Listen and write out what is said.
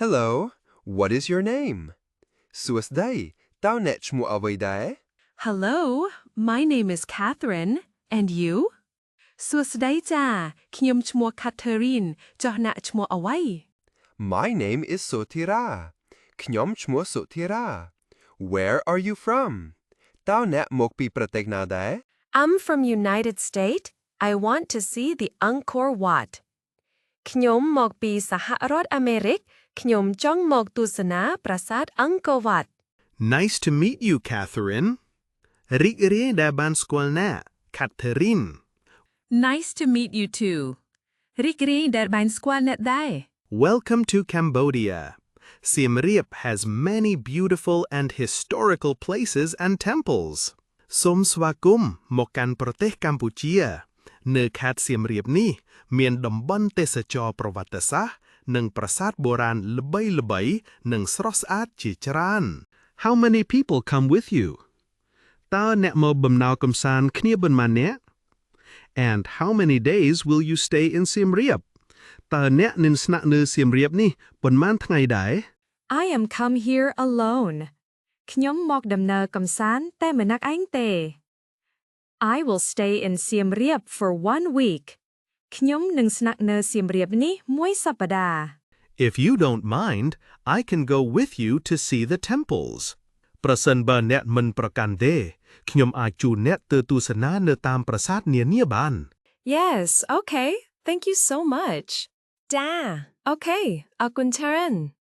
Hello, what is your name? សួស្តីតើអ្នកឈ្មោះអ្វីដែរ Hello, my name is Catherine, and you? សួស្តីចាខ្ញុំឈ្មោះ Catherine ចុះអ្នកឈ្មោះអ្វី My name is Sotira ខ្ញុំឈ្មោះ Sotira Where are you from? តើអ្នកមកពីប្រទេសណាដែរ I'm from United States. I want to see the Angkor Wat. ខ្ញុំមកពីសហរដ្ឋអាមេរិកខ្ញុំចង់មកទស្សនាប្រាសាទ Angkor Wat. Nice to meet you, Catherine. រីករាយដែលបានស្គាល់អ្នក Catherine. Nice to meet you too រីករាយដែលបានស្គាល់អ្នកដែរ Welcome to Cambodia. Siem Reap has many beautiful and historical places and temples. សូមស្វាគមន៍មកកាន់ប្រទេសកម្ពុជានៅខេត្តសៀមរាបនេះមានតំបន់ទេសចរណ៍ប្រវត្តិសាស្ត្រនិងប្រាសាទបុរាណល្បីៗនិងស្រស់ស្អាតជាច្រើន How many people come with you? តើអ្នកមកបំណើរកម្សាន្តគ្នាប៉ុន្មាននាក់ And how many days will you stay in Siem Reap? តើអ្នកនឹងស្នាក់នៅសៀមរាបនេះប៉ុន្មានថ្ងៃដែរ I am come here alone. ខ្ញុំមកដំណើរកម្សាន្តតែម្នាក់ឯងទេ I will stay in Siem Reap for 1 week. ខ្ញុំនឹងស្នាក់នៅសៀមរាបនេះមួយសប្តាហ៍ If you don't mind, I can go with you to see the temples. ប្រសិនបើអ្នកមិនប្រកាន់ទេខ្ញុំអាចជួលអ្នកទៅទស្សនានៅតាមប្រាសាទនានាបាន Yes, okay. Thank you so much. ចា Okay អរគុណច្រើន